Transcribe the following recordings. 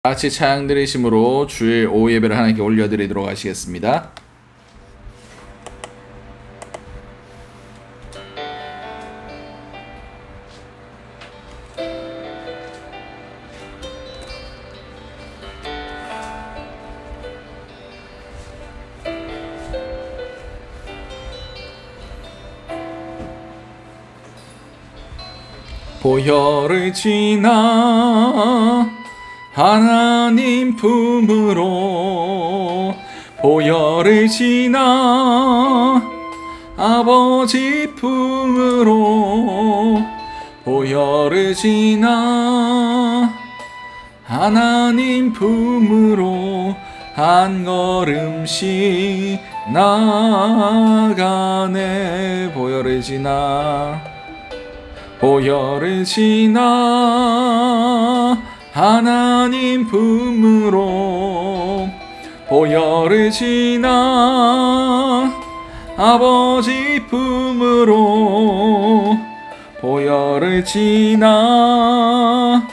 같이 찬양 드리심으로 주일 오후 예배를 하나님께 올려드리도록 하시겠습니다. 보혈을 지나 하나님 품으로, 보혈을 지나 아버지 품으로, 보혈을 지나 하나님 품으로 한 걸음씩 나가네. 보혈을 지나, 보혈을 지나 하나님 품으로, 보혈을 지나 아버지 품으로, 보혈을 지나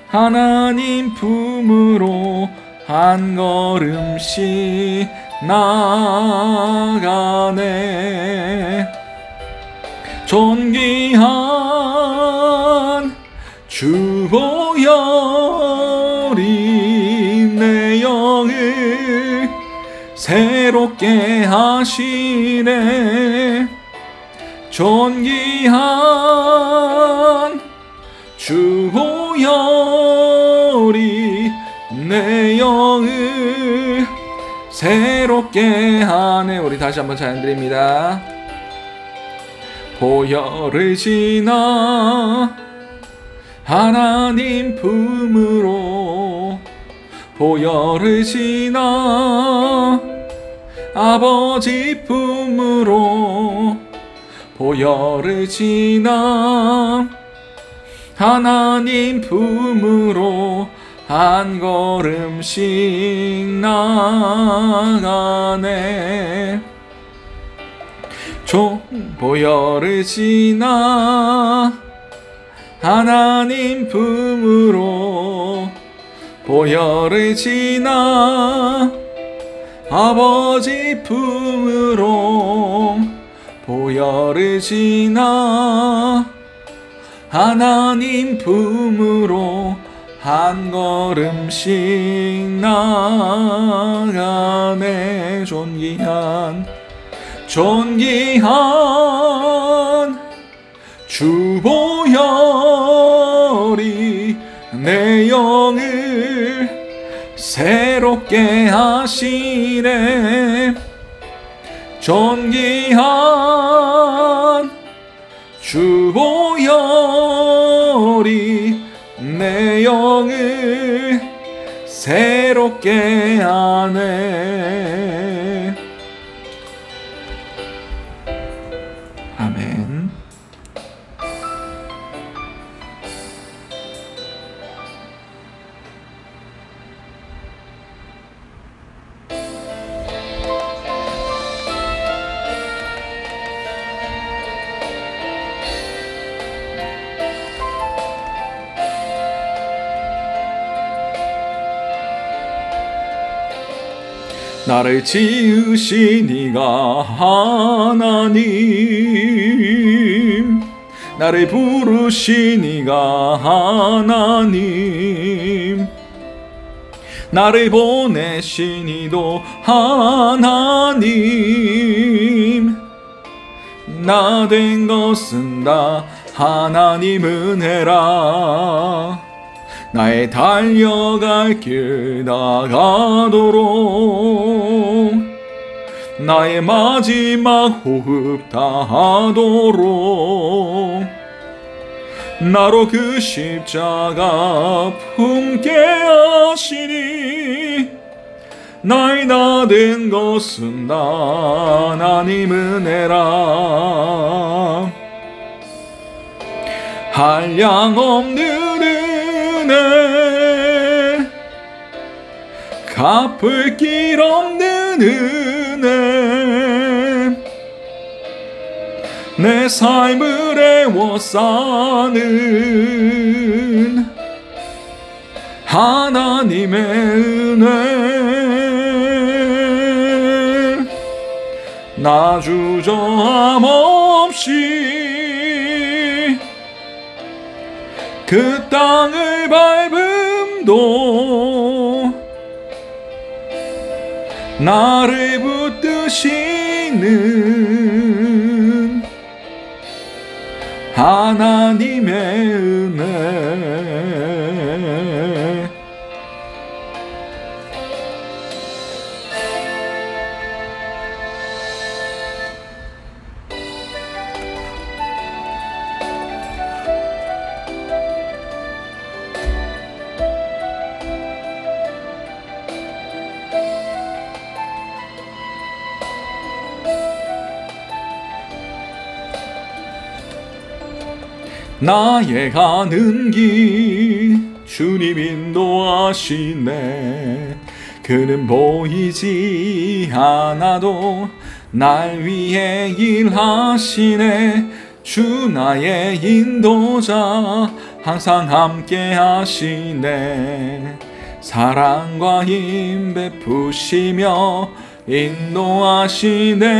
하나님 품으로 한 걸음씩 나가네. 존귀한 주 보혈이 내 영을 새롭게 하시네. 존귀한 주 보혈이 내 영을 새롭게 하네. 우리 다시 한번 찬양 드립니다. 보혈을 지나 하나님 품으로, 보혈을 지나 아버지 품으로, 보혈을 지나 하나님 품으로 한 걸음씩 나가네. 보혈을 지나 하나님 품으로, 보혈을 지나 아버지 품으로, 보혈을 지나 하나님 품으로 한 걸음씩 나가네. 존귀한 주 보혈이 내 영을 새롭게 하시네. 존귀한 주 보혈이 내 영을 새롭게 하네. 아멘. 나를 지으신 이가 하나님, 나를 부르신 이가 하나님, 나를 보내신 이도 하나님, 나 된 것은 다 하나님 은혜라. 나의 달려갈 길 나가도록, 나의 마지막 호흡 다하도록, 나로 그 십자가 품게 하시니, 나의 나 된 것은 다 하나님 은혜라. 한량없는 은혜, 갚을 길 없는 은혜, 내 삶을 애워싸는 하나님의 은혜 나 주저함 없이 그 땅을 밟음도 나를 붙드시는 하나님의 은혜 나의 가는 길 주님 인도하시네 그는 보이지 않아도 날 위해 일하시네 주 나의 인도자 항상 함께 하시네 사랑과 힘 베푸시며 인도하시네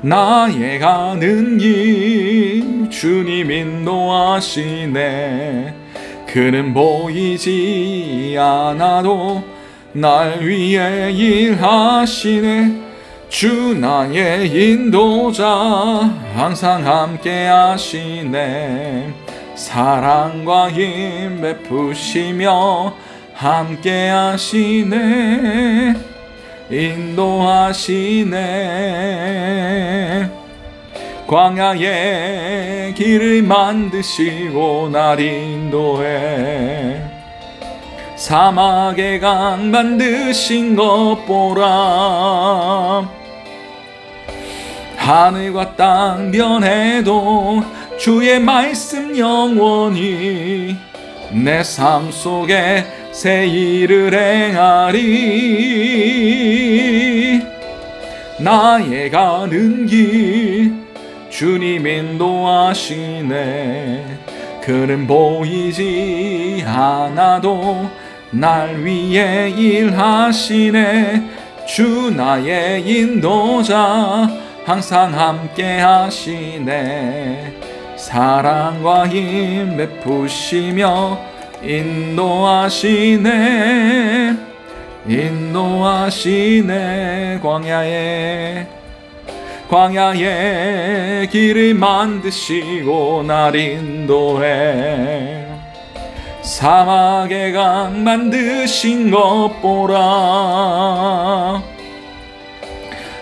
나의 가는 길 주님 인도하시네 그는 보이지 않아도 날 위해 일하시네 주 나의 인도자 항상 함께 하시네 사랑과 힘 베푸시며 함께 하시네 인도하시네 광야의 길을 만드시고 날 인도해 사막의 강 만드신 것 보라 하늘과 땅 변해도 주의 말씀 영원히 내 삶 속에 새 일을 행하리 나의 가는 길 주님 인도하시네 그는 보이지 않아도 날 위해 일하시네 주 나의 인도자 항상 함께 하시네 사랑과 힘 베푸시며 인도하시네 광야의 길을 만드시고 날 인도해 사막의 강 만드신 것 보라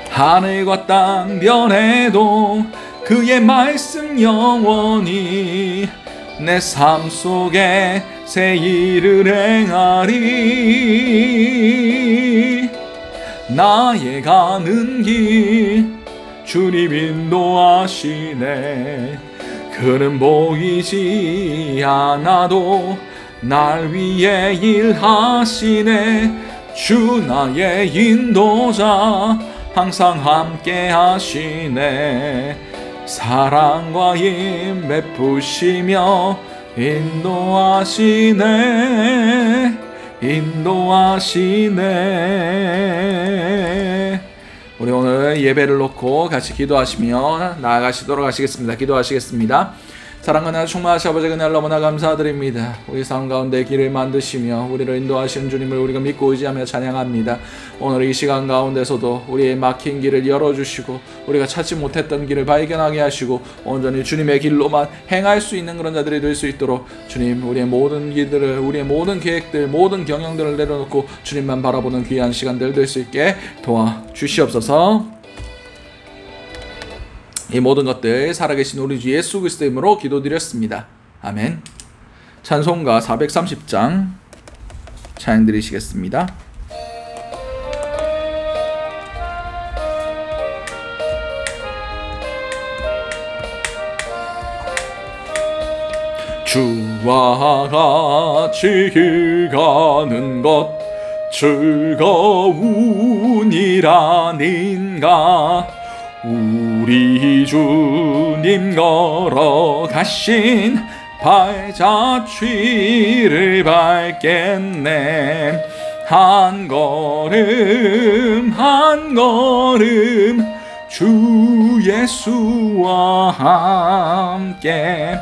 하늘과 땅 변해도 그의 말씀 영원히 내 삶 속에 새 일을 행하리 나의 가는 길 주님 인도하시네 그는 보이지 않아도 날 위해 일하시네 주 나의 인도자 항상 함께 하시네 사랑과 힘 베푸시며 인도하시네 우리 오늘 예배를 놓고 같이 기도하시며 나아가시도록 하시겠습니다. 기도하시겠습니다. 사랑과 나를 충만하신 아버지 그날 너무나 감사드립니다. 우리 삶 가운데 길을 만드시며 우리를 인도하시는 주님을 우리가 믿고 의지하며 찬양합니다. 오늘 이 시간 가운데서도 우리의 막힌 길을 열어주시고 우리가 찾지 못했던 길을 발견하게 하시고 온전히 주님의 길로만 행할 수 있는 그런 자들이 될 수 있도록 주님 우리의 모든 길들을 우리의 모든 계획들 모든 경영들을 내려놓고 주님만 바라보는 귀한 시간들 될 수 있게 도와주시옵소서. 이 모든 것들 살아계신 우리 주 예수 그리스도의 이름으로 기도드렸습니다. 아멘. 찬송가 430장 찬양 드리시겠습니다. 주와 같이 길 가는 것 즐거운이라는가 우리 주님 걸어가신 발자취를 밟겠네. 한 걸음 한 걸음 주 예수와 함께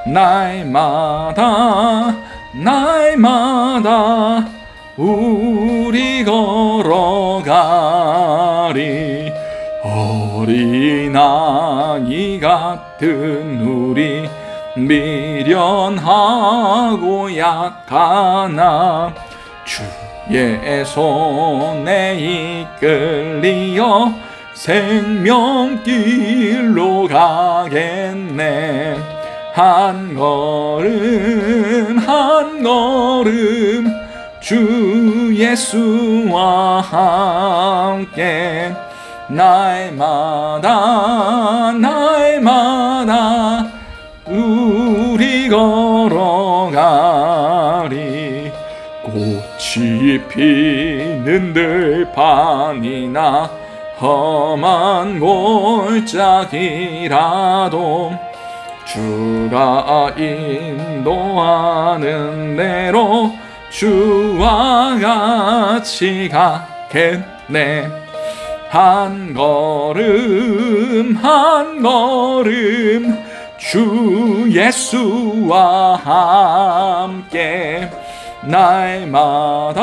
날마다 날마다 우리 걸어가리. 어린아이 같은 우리 미련하고 약하나 주의 손에 이끌리어 생명길로 가겠네. 한 걸음 한 걸음 주 예수와 함께 날마다 날마다 우리 걸어가리. 꽃이 피는 들판이나 험한 골짜기라도 주가 인도하는 대로 주와 같이 가겠네. 한 걸음 한 걸음 주 예수와 함께 날마다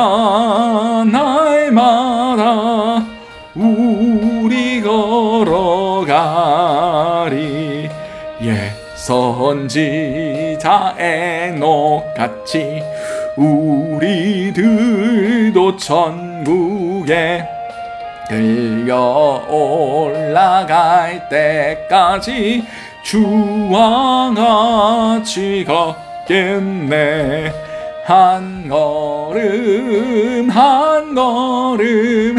날마다 우리 걸어가리. 예 선지자 에녹같이 우리들도 천국에 들려 올라갈 때까지 주와 같이 걷겠네. 한 걸음 한 걸음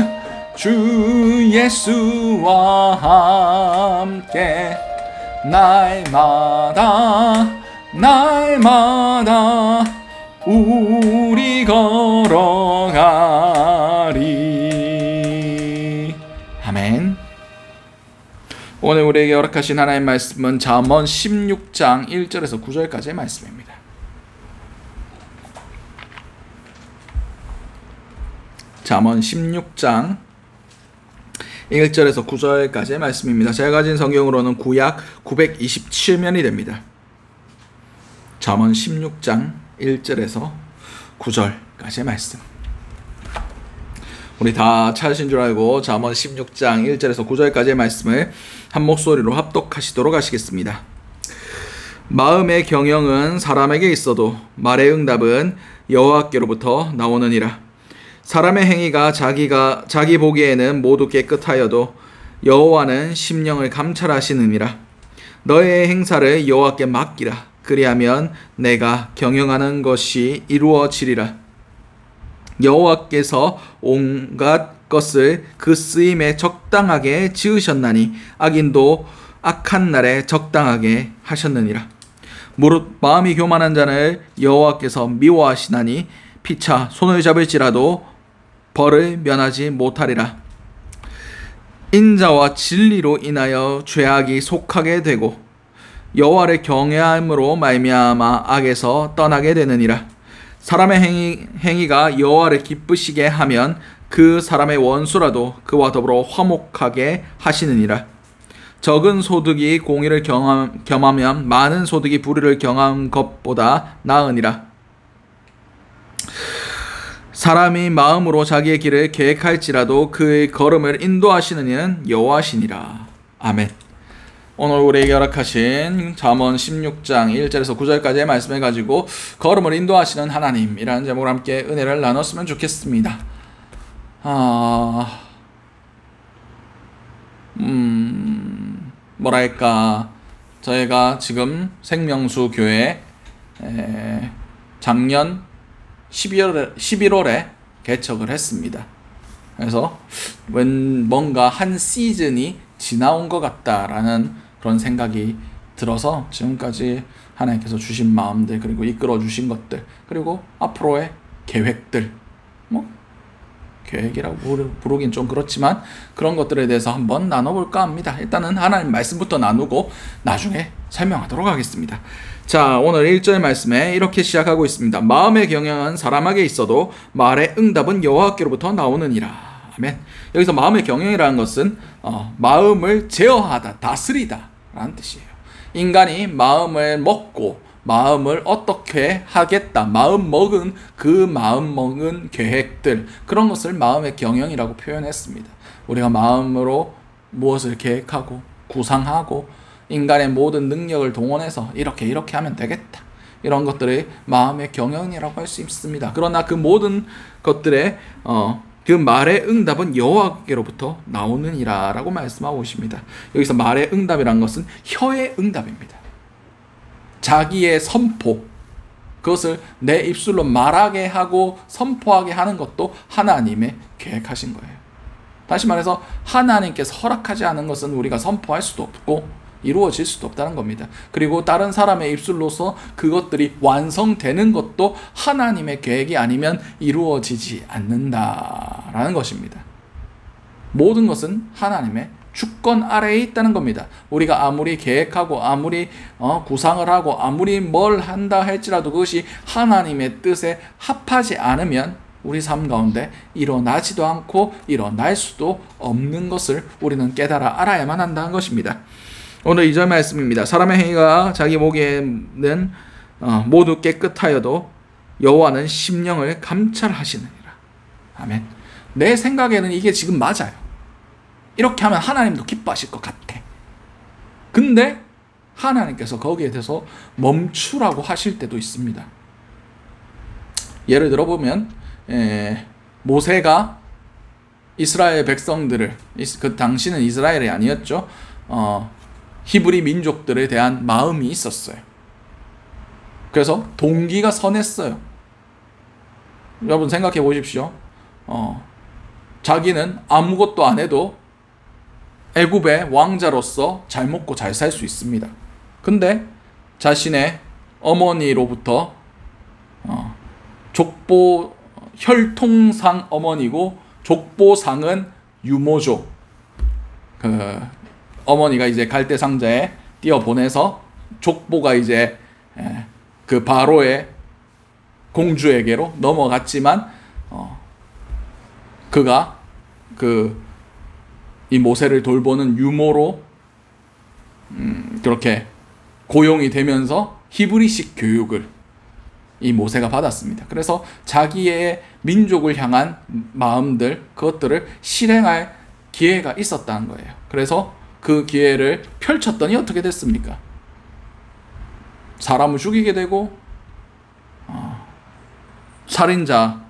주 예수와 함께 날마다 날마다 우리 걸어가리. 아멘. 오늘 우리에게 허락하신 하나님의 말씀은 잠언 16장 1절에서 9절까지의 말씀입니다. 잠언 16장 1절에서 9절까지의 말씀입니다. 제가 가진 성경으로는 구약 927면이 됩니다. 잠언 16장 1절에서 9절까지의 말씀. 우리 다 찾으신 줄 알고 잠언 16장 1절에서 9절까지의 말씀을 한 목소리로 합독하시도록 하시겠습니다. 마음의 경영은 사람에게 있어도 말의 응답은 여호와께로부터 나오느니라. 사람의 행위가 자기 보기에는 모두 깨끗하여도 여호와는 심령을 감찰하시느니라. 너의 행사를 여호와께 맡기라. 그리하면 내가 경영하는 것이 이루어지리라. 여호와께서 온갖 것을 그 쓰임에 적당하게 지으셨나니 악인도 악한 날에 적당하게 하셨느니라. 무릇 마음이 교만한 자를 여호와께서 미워하시나니 피차 손을 잡을지라도 벌을 면하지 못하리라. 인자와 진리로 인하여 죄악이 속하게 되고 여호와를 경외함으로 말미암아 악에서 떠나게 되느니라. 사람의 행위가 여호와를 기쁘시게 하면 그 사람의 원수라도 그와 더불어 화목하게 하시느니라. 적은 소득이 공의를 겸하면 많은 소득이 불의를 경한 것보다 나으니라. 사람이 마음으로 자기의 길을 계획할지라도 그의 걸음을 인도하시는 이는 여호와시니라. 아멘. 오늘 우리에게 허락하신 잠언 16장 1절에서 9절까지의 말씀을 가지고 걸음을 인도하시는 하나님이라는 제목으로 함께 은혜를 나눴으면 좋겠습니다. 뭐랄까, 저희가 지금 생명수 교회 작년 11월에 개척을 했습니다. 그래서 뭔가 한 시즌이 지나온 것 같다라는 그런 생각이 들어서 지금까지 하나님께서 주신 마음들, 그리고 이끌어 주신 것들, 그리고 앞으로의 계획들, 계획이라고 부르긴 좀 그렇지만 그런 것들에 대해서 한번 나눠볼까 합니다. 일단은 하나님 말씀부터 나누고 나중에 설명하도록 하겠습니다. 자, 오늘 1절 말씀에 이렇게 시작하고 있습니다. 마음의 경영은 사람에게 있어도 말의 응답은 여호와께로부터 나오느니라. 아멘. 여기서 마음의 경영이라는 것은 마음을 제어하다, 다스리다 라는 뜻이에요. 인간이 마음을 먹고 마음을 어떻게 하겠다, 마음 먹은 계획들, 그런 것을 마음의 경영이라고 표현했습니다. 우리가 마음으로 무엇을 계획하고 구상하고 인간의 모든 능력을 동원해서 이렇게 하면 되겠다, 이런 것들이 마음의 경영이라고 할 수 있습니다. 그러나 그 모든 것들의 그 말의 응답은 여호와께로부터 나오느니라 라고 말씀하고 있습니다. 여기서 말의 응답이란 것은 혀의 응답입니다. 자기의 선포, 그것을 내 입술로 말하게 하고 선포하게 하는 것도 하나님의 계획하신 거예요. 다시 말해서 하나님께서 허락하지 않은 것은 우리가 선포할 수도 없고 이루어질 수도 없다는 겁니다. 그리고 다른 사람의 입술로서 그것들이 완성되는 것도 하나님의 계획이 아니면 이루어지지 않는다라는 것입니다. 모든 것은 하나님의 주권 아래에 있다는 겁니다. 우리가 아무리 계획하고 아무리 구상을 하고 아무리 뭘 한다 할지라도 그것이 하나님의 뜻에 합하지 않으면 우리 삶 가운데 일어나지도 않고 일어날 수도 없는 것을 우리는 깨달아 알아야만 한다는 것입니다. 오늘 2절 말씀입니다. 사람의 행위가 자기 보기에는 모두 깨끗하여도 여호와는 심령을 감찰하시느니라. 아멘. 내 생각에는 이게 지금 맞아요. 이렇게 하면 하나님도 기뻐하실 것 같아. 근데 하나님께서 거기에 대해서 멈추라고 하실 때도 있습니다. 예를 들어보면 모세가 이스라엘 백성들을, 그 당시는 이스라엘이 아니었죠, 히브리 민족들에 대한 마음이 있었어요. 그래서 동기가 선했어요. 여러분 생각해 보십시오. 자기는 아무것도 안 해도 애굽의 왕자로서 잘 먹고 잘 살 수 있습니다. 근데 자신의 어머니로부터 족보, 혈통상 어머니고 족보상은 유모조, 그 어머니가 이제 갈대 상자에 띄어 보내서 족보가 이제 그 바로의 공주에게로 넘어갔지만 그가 이 모세를 돌보는 유모로 그렇게 고용이 되면서 히브리식 교육을 이 모세가 받았습니다. 그래서 자기의 민족을 향한 마음들, 그것들을 실행할 기회가 있었다는 거예요. 그래서 그 기회를 펼쳤더니 어떻게 됐습니까? 사람을 죽이게 되고 살인자,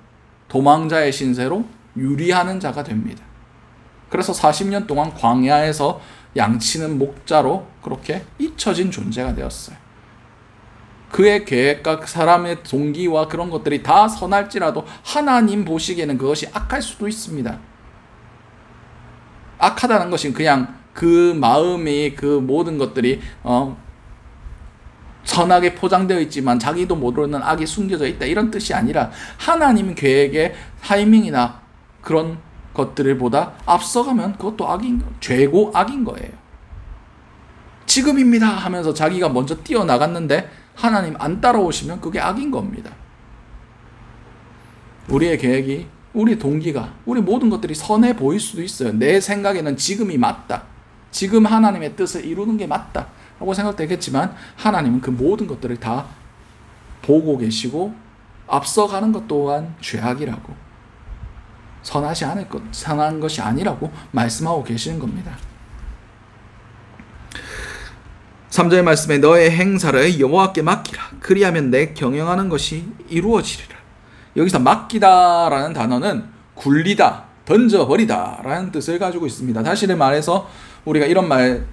도망자의 신세로 유리하는 자가 됩니다. 그래서 40년 동안 광야에서 양치는 목자로 그렇게 잊혀진 존재가 되었어요. 그의 계획과 사람의 동기와 그런 것들이 다 선할지라도 하나님 보시기에는 그것이 악할 수도 있습니다. 악하다는 것은 그냥 그 마음이, 그 모든 것들이 선하게 포장되어 있지만 자기도 모르는 악이 숨겨져 있다, 이런 뜻이 아니라 하나님 계획의 타이밍이나 그런 것들을 보다 앞서가면 그것도 죄고 악인 거예요. 지금입니다 하면서 자기가 먼저 뛰어나갔는데 하나님 안 따라오시면 그게 악인 겁니다. 우리의 계획이, 우리 동기가, 우리 모든 것들이 선해 보일 수도 있어요. 내 생각에는 지금이 맞다, 지금 하나님의 뜻을 이루는 게 맞다 라고 생각되겠지만 하나님은 그 모든 것들을 다 보고 계시고 앞서가는 것 또한 죄악이라고, 선한 것이 아니라고 말씀하고 계시는 겁니다. 3절 말씀에 너의 행사를 여호와께 맡기라. 그리하면 내 경영하는 것이 이루어지리라. 여기서 맡기다라는 단어는 굴리다, 던져버리다 라는 뜻을 가지고 있습니다. 다시 말해서 우리가 이런 말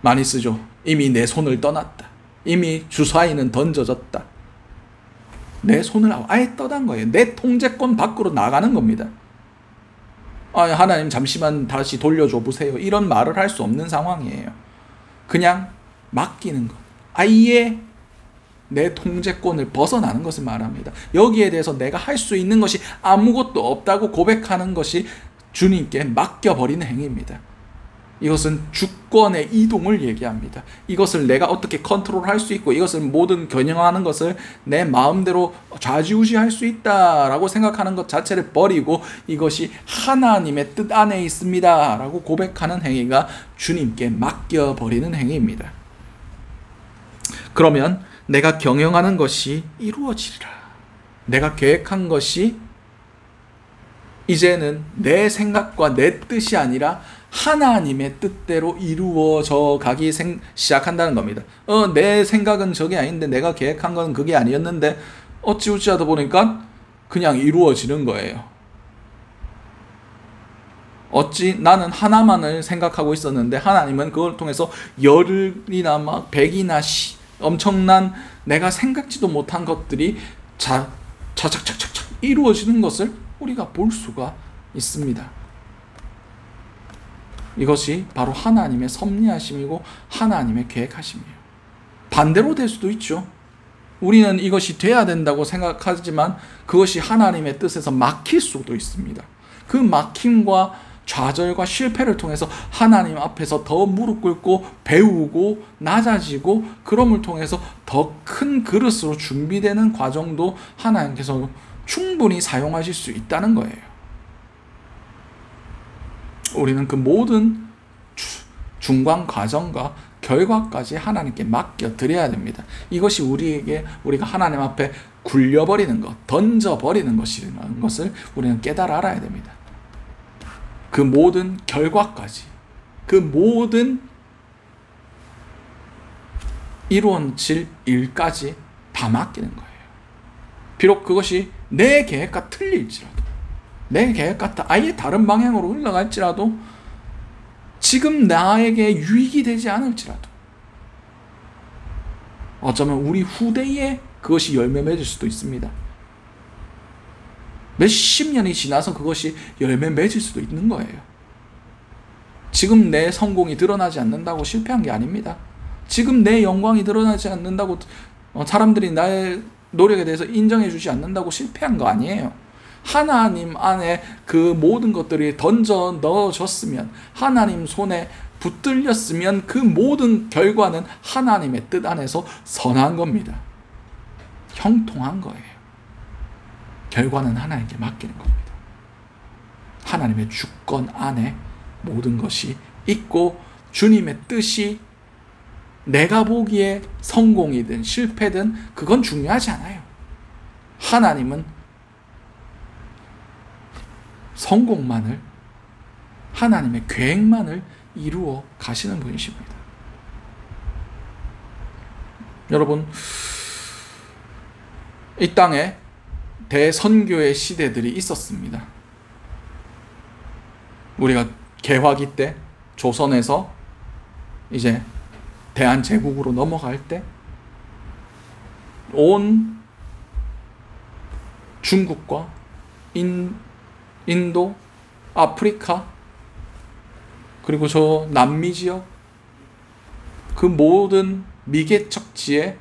많이 쓰죠. 이미 내 손을 떠났다. 이미 주사위는 던져졌다. 내 손을 아예 떠난 거예요. 내 통제권 밖으로 나가는 겁니다. 하나님 잠시만 다시 돌려줘 보세요, 이런 말을 할 수 없는 상황이에요. 그냥 맡기는 것, 아예 내 통제권을 벗어나는 것을 말합니다. 여기에 대해서 내가 할 수 있는 것이 아무것도 없다고 고백하는 것이 주님께 맡겨버리는 행위입니다. 이것은 주권의 이동을 얘기합니다. 이것을 내가 어떻게 컨트롤할 수 있고 이것을 모든 겨냥하는 것을 내 마음대로 좌지우지할 수 있다라고 생각하는 것 자체를 버리고 이것이 하나님의 뜻 안에 있습니다 라고 고백하는 행위가 주님께 맡겨버리는 행위입니다. 그러면 내가 경영하는 것이 이루어지리라. 내가 계획한 것이 이제는 내 생각과 내 뜻이 아니라 하나님의 뜻대로 이루어져 가기 시작한다는 겁니다. 내 생각은 저게 아닌데 내가 계획한 건 그게 아니었는데 어찌어찌 하다 보니까 그냥 이루어지는 거예요. 어찌 나는 하나만을 생각하고 있었는데 하나님은 그걸 통해서 열이나 막 백이나 엄청난 내가 생각지도 못한 것들이 차착착착착 이루어지는 것을 우리가 볼 수가 있습니다. 이것이 바로 하나님의 섭리하심이고 하나님의 계획하심이에요. 반대로 될 수도 있죠. 우리는 이것이 돼야 된다고 생각하지만 그것이 하나님의 뜻에서 막힐 수도 있습니다. 그 막힘과 좌절과 실패를 통해서 하나님 앞에서 더 무릎 꿇고 배우고 낮아지고 그럼을 통해서 더 큰 그릇으로 준비되는 과정도 하나님께서 충분히 사용하실 수 있다는 거예요. 우리는 그 모든 중간 과정과 결과까지 하나님께 맡겨드려야 됩니다. 이것이 우리가 하나님 앞에 굴려버리는 것, 던져버리는 것이라는 것을 우리는 깨달아 알아야 됩니다. 그 모든 결과까지, 그 모든 이루어질 일까지 다 맡기는 거예요. 비록 그것이 내 계획과 틀릴지라도, 내 계획과 아예 다른 방향으로 흘러갈지라도, 지금 나에게 유익이 되지 않을지라도, 어쩌면 우리 후대에 그것이 열매 맺을 수도 있습니다. 몇십 년이 지나서 그것이 열매 맺을 수도 있는 거예요. 지금 내 성공이 드러나지 않는다고 실패한 게 아닙니다. 지금 내 영광이 드러나지 않는다고 사람들이 나의 노력에 대해서 인정해 주지 않는다고 실패한 거 아니에요. 하나님 안에 그 모든 것들이 던져 넣어졌으면, 하나님 손에 붙들렸으면 그 모든 결과는 하나님의 뜻 안에서 선한 겁니다. 형통한 거예요. 결과는 하나님께 맡기는 겁니다. 하나님의 주권 안에 모든 것이 있고 주님의 뜻이 내가 보기에 성공이든 실패든 그건 중요하지 않아요. 하나님은 성공만을, 하나님의 계획만을 이루어 가시는 분이십니다. 여러분, 이 땅에 대선교의 시대들이 있었습니다. 우리가 개화기 때 조선에서 이제 대한제국으로 넘어갈 때 온 중국과 인도, 아프리카, 그리고 저 남미 지역, 그 모든 미개척지에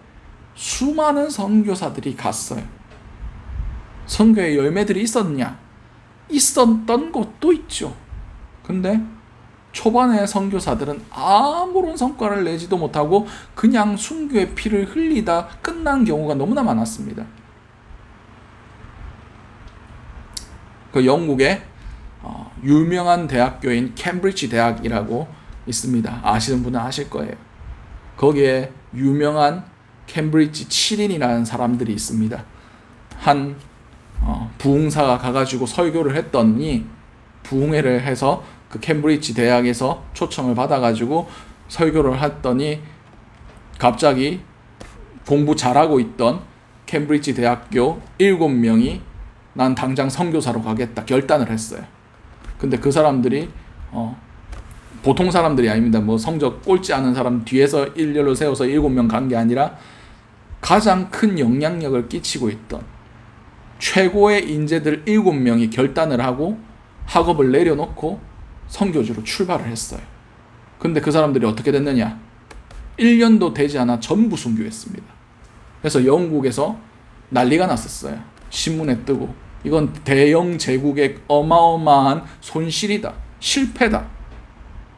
수많은 선교사들이 갔어요. 선교의 열매들이 있었느냐? 있었던 곳도 있죠. 근데 초반에 선교사들은 아무런 성과를 내지도 못하고 그냥 순교의 피를 흘리다 끝난 경우가 너무나 많았습니다. 그 영국의 유명한 대학교인 캠브리지 대학이라고 있습니다. 아시는 분은 아실 거예요. 거기에 유명한 캠브리지 7인이라는 사람들이 있습니다. 한 부흥사가 가가지고 설교를 했더니, 부흥회를 해서 그 캠브리지 대학에서 초청을 받아가지고 설교를 했더니 갑자기 공부 잘하고 있던 캠브리지 대학교 7명이 난 당장 선교사로 가겠다 결단을 했어요. 근데 그 사람들이 보통 사람들이 아닙니다. 뭐 성적 꼴찌 않은 사람 뒤에서 일렬로 세워서 7명 간 게 아니라 가장 큰 영향력을 끼치고 있던 최고의 인재들 7명이 결단을 하고 학업을 내려놓고 선교지로 출발을 했어요. 근데 그 사람들이 어떻게 됐느냐? 1년도 되지 않아 전부 순교했습니다. 그래서 영국에서 난리가 났었어요. 신문에 뜨고 이건 대영 제국의 어마어마한 손실이다. 실패다.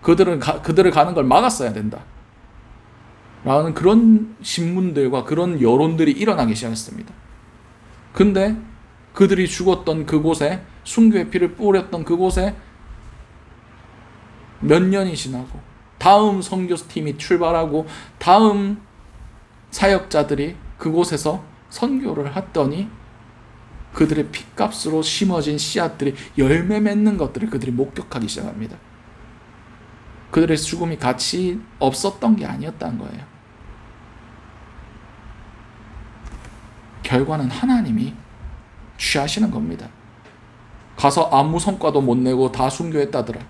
그들을 가는 걸 막았어야 된다. 라는 그런 신문들과 그런 여론들이 일어나기 시작했습니다. 근데 그들이 죽었던 그곳에, 순교의 피를 뿌렸던 그곳에 몇 년이 지나고 다음 선교팀이 출발하고 다음 사역자들이 그곳에서 선교를 했더니 그들의 핏값으로 심어진 씨앗들이 열매 맺는 것들을 그들이 목격하기 시작합니다. 그들의 죽음이 가치 없었던 게 아니었다는 거예요. 결과는 하나님이 취하시는 겁니다. 가서 아무 성과도 못 내고 다 순교했다더라.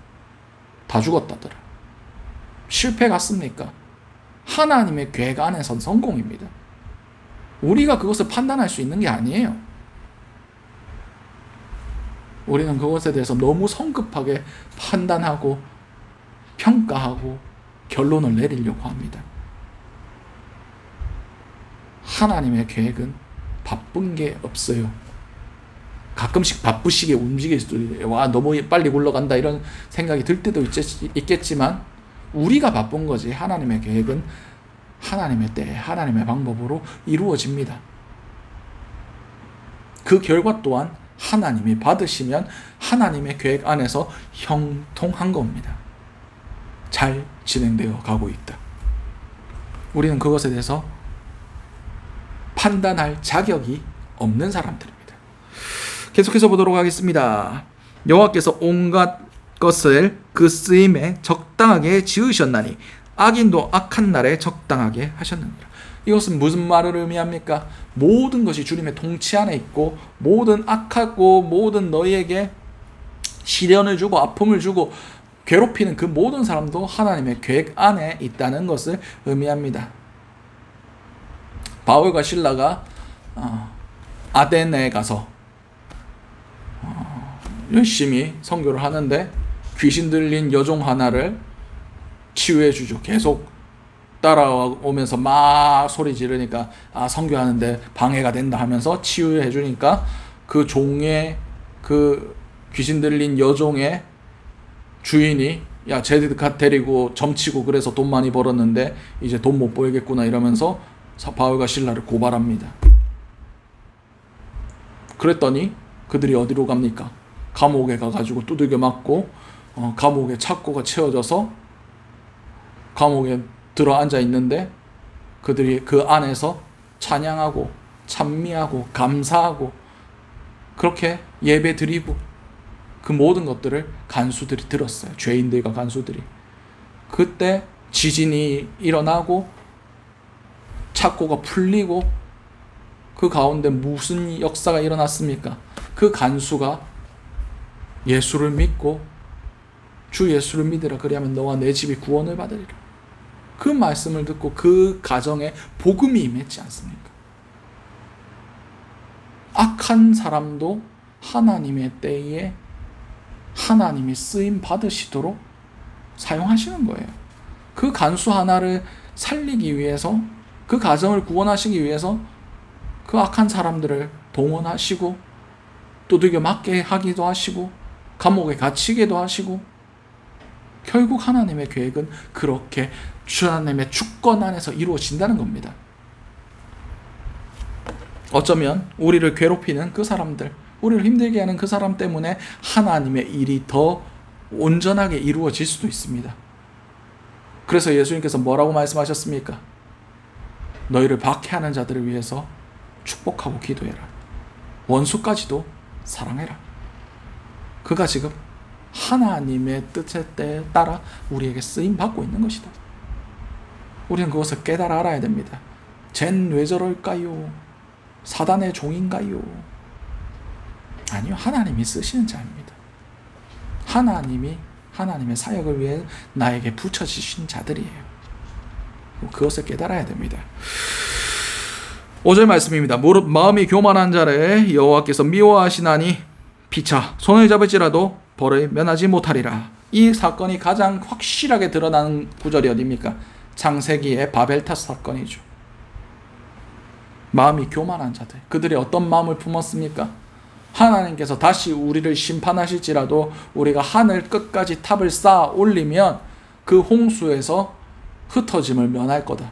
다 죽었다더라. 실패 같습니까? 하나님의 계획 안에선 성공입니다. 우리가 그것을 판단할 수 있는 게 아니에요. 우리는 그것에 대해서 너무 성급하게 판단하고 평가하고 결론을 내리려고 합니다. 하나님의 계획은 바쁜 게 없어요. 가끔씩 바쁘시게 움직일 수도 있어요. 와, 너무 빨리 굴러간다 이런 생각이 들 때도 있겠지만 우리가 바쁜 거지 하나님의 계획은 하나님의 때, 하나님의 방법으로 이루어집니다. 그 결과 또한 하나님이 받으시면 하나님의 계획 안에서 형통한 겁니다. 잘 진행되어 가고 있다. 우리는 그것에 대해서 판단할 자격이 없는 사람들입니다. 계속해서 보도록 하겠습니다. 여호와께서 온갖 것을 그 쓰임에 적당하게 지으셨나니 악인도 악한 날에 적당하게 하셨느니라. 이것은 무슨 말을 의미합니까? 모든 것이 주님의 통치 안에 있고 모든 악하고 모든 너희에게 시련을 주고 아픔을 주고 괴롭히는 그 모든 사람도 하나님의 계획 안에 있다는 것을 의미합니다. 바울과 실라가 아데네에 가서 열심히 선교를 하는데 귀신 들린 여종 하나를 치유해 주죠. 계속 따라오면서 막 소리 지르니까 선교하는데 방해가 된다 하면서 치유해 주니까 그 종의 그 귀신 들린 여종의 주인이 야 쟤들 데리고 점치고 그래서 돈 많이 벌었는데 이제 돈 못 벌겠구나 이러면서 바울과 실라를 고발합니다. 그랬더니 그들이 어디로 갑니까? 감옥에 가가지고 두들겨 맞고 감옥에 착고가 채워져서 감옥에 들어 앉아 있는데 그들이 그 안에서 찬양하고 찬미하고 감사하고 그렇게 예배 드리고 그 모든 것들을 간수들이 들었어요. 죄인들과 간수들이. 그때 지진이 일어나고 착고가 풀리고 그 가운데 무슨 역사가 일어났습니까? 그 간수가 예수를 믿고 주 예수를 믿으라 그리하면 너와 내 집이 구원을 받으리라. 그 말씀을 듣고 그 가정에 복음이 임했지 않습니까? 악한 사람도 하나님의 때에 하나님이 쓰임 받으시도록 사용하시는 거예요. 그 간수 하나를 살리기 위해서 그 가정을 구원하시기 위해서 그 악한 사람들을 동원하시고 두들겨 맞게 하기도 하시고 감옥에 갇히기도 하시고 결국 하나님의 계획은 그렇게 하나님의 주권 안에서 이루어진다는 겁니다. 어쩌면 우리를 괴롭히는 그 사람들, 우리를 힘들게 하는 그 사람 때문에 하나님의 일이 더 온전하게 이루어질 수도 있습니다. 그래서 예수님께서 뭐라고 말씀하셨습니까? 너희를 박해하는 자들을 위해서 축복하고 기도해라. 원수까지도 사랑해라. 그가 지금 하나님의 뜻에 따라 우리에게 쓰임받고 있는 것이다. 우리는 그것을 깨달아 알아야 됩니다. 쟨 왜 저럴까요? 사단의 종인가요? 아니요. 하나님이 쓰시는 자입니다. 하나님이 하나님의 사역을 위해 나에게 붙여주신 자들이에요. 그것을 깨달아야 됩니다. 5절 말씀입니다. 무릇 마음이 교만한 자를 여호와께서 미워하시나니 피차 손을 잡을지라도 벌을 면하지 못하리라. 이 사건이 가장 확실하게 드러나는 구절이 어디입니까? 창세기의 바벨탑 사건이죠. 마음이 교만한 자들, 그들이 어떤 마음을 품었습니까? 하나님께서 다시 우리를 심판하실지라도 우리가 하늘 끝까지 탑을 쌓아 올리면 그 홍수에서 흩어짐을 면할 거다.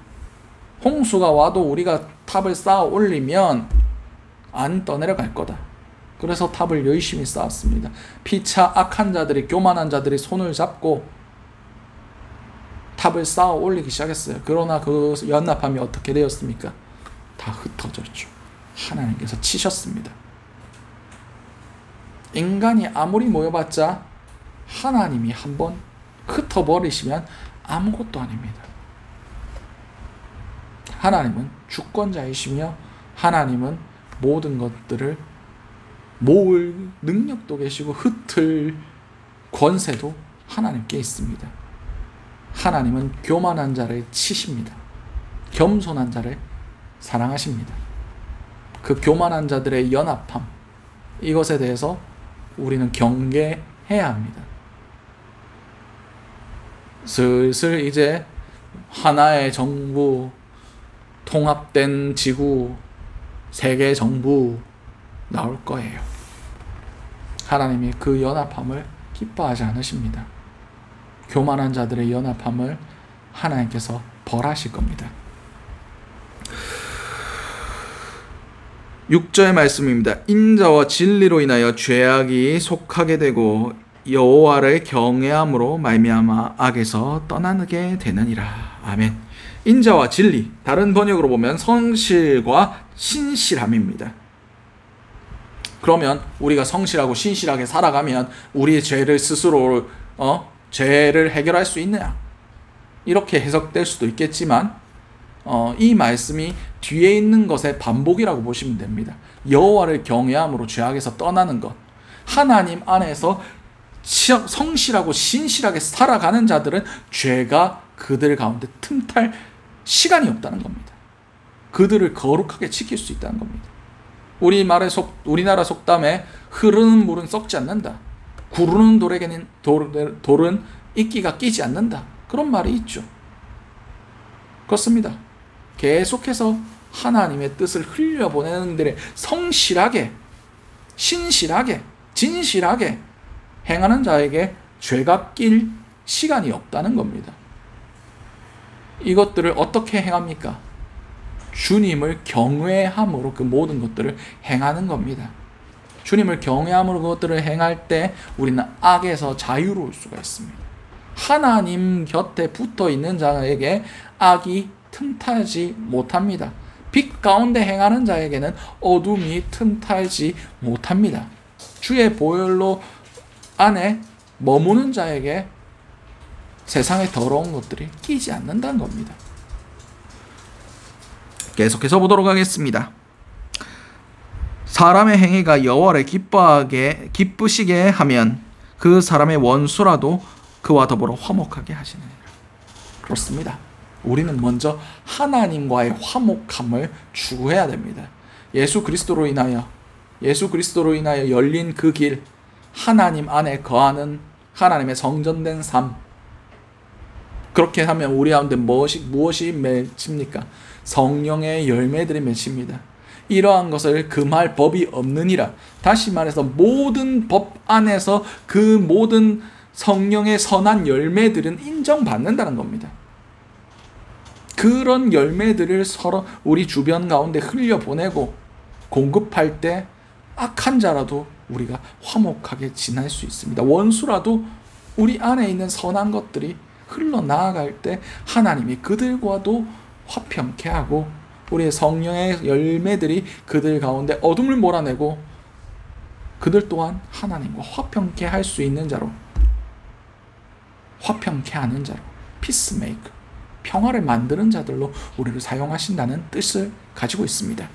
홍수가 와도 우리가 탑을 쌓아 올리면 안 떠내려갈 거다. 그래서 탑을 열심히 쌓았습니다. 피차 악한 자들이, 교만한 자들이 손을 잡고 탑을 쌓아 올리기 시작했어요. 그러나 그 연합함이 어떻게 되었습니까? 다 흩어졌죠. 하나님께서 치셨습니다. 인간이 아무리 모여봤자 하나님이 한번 흩어버리시면 아무것도 아닙니다. 하나님은 주권자이시며 하나님은 모든 것들을 모을 능력도 계시고 흩을 권세도 하나님께 있습니다. 하나님은 교만한 자를 치십니다. 겸손한 자를 사랑하십니다. 그 교만한 자들의 연합함, 이것에 대해서 우리는 경계해야 합니다. 슬슬 이제 하나의 정부, 통합된 지구, 세계 정부 나올 거예요. 하나님이 그 연합함을 기뻐하지 않으십니다. 교만한 자들의 연합함을 하나님께서 벌하실 겁니다. 6절의 말씀입니다. 인자와 진리로 인하여 죄악이 속하게 되고 여호와를 경외함으로 말미암아 악에서 떠나게 되느니라. 아멘. 인자와 진리, 다른 번역으로 보면 성실과 신실함입니다. 그러면 우리가 성실하고 신실하게 살아가면 우리의 죄를 스스로 죄를 해결할 수 있느냐? 이렇게 해석될 수도 있겠지만 이 말씀이 뒤에 있는 것의 반복이라고 보시면 됩니다. 여호와를 경외함으로 죄악에서 떠나는 것. 하나님 안에서 성실하고 신실하게 살아가는 자들은 죄가 그들 가운데 틈탈 시간이 없다는 겁니다. 그들을 거룩하게 지킬 수 있다는 겁니다. 우리나라 속담에 흐르는 물은 썩지 않는다. 구르는 돌에게는 돌은 이끼가 끼지 않는다. 그런 말이 있죠. 그렇습니다. 계속해서 하나님의 뜻을 흘려보내는 데에 성실하게, 신실하게, 진실하게 행하는 자에게 죄가 낄 시간이 없다는 겁니다. 이것들을 어떻게 행합니까? 주님을 경외함으로 그 모든 것들을 행하는 겁니다. 주님을 경외함으로 그것들을 행할 때 우리는 악에서 자유로울 수가 있습니다. 하나님 곁에 붙어 있는 자에게 악이 틈타지 못합니다. 빛 가운데 행하는 자에게는 어둠이 틈타지 못합니다. 주의 보혈로 안에 머무는 자에게 세상의 더러운 것들이 끼지 않는다는 겁니다. 계속해서 보도록 하겠습니다. 사람의 행위가 여호와를 기쁘시게 하면 그 사람의 원수라도 그와 더불어 화목하게 하시느니라. 그렇습니다. 우리는 먼저 하나님과의 화목함을 추구해야 됩니다. 예수 그리스도로 인하여 열린 그 길, 하나님 안에 거하는 하나님의 성전된 삶. 그렇게 하면 우리 가운데 무엇이 맺힙니까? 성령의 열매들이 맺힙니다. 이러한 것을 금할 법이 없느니라. 다시 말해서 모든 법 안에서 그 모든 성령의 선한 열매들은 인정받는다는 겁니다. 그런 열매들을 서로 우리 주변 가운데 흘려보내고 공급할 때 악한 자라도 우리가 화목하게 지낼 수 있습니다. 원수라도 우리 안에 있는 선한 것들이 흘러나아갈 때 하나님이 그들과도 화평케 하고 우리의 성령의 열매들이 그들 가운데 어둠을 몰아내고 그들 또한 하나님과 화평케 할 수 있는 자로, 화평케 하는 자로, 피스메이커, 평화를 만드는 자들로 우리를 사용하신다는 뜻을 가지고 있습니다.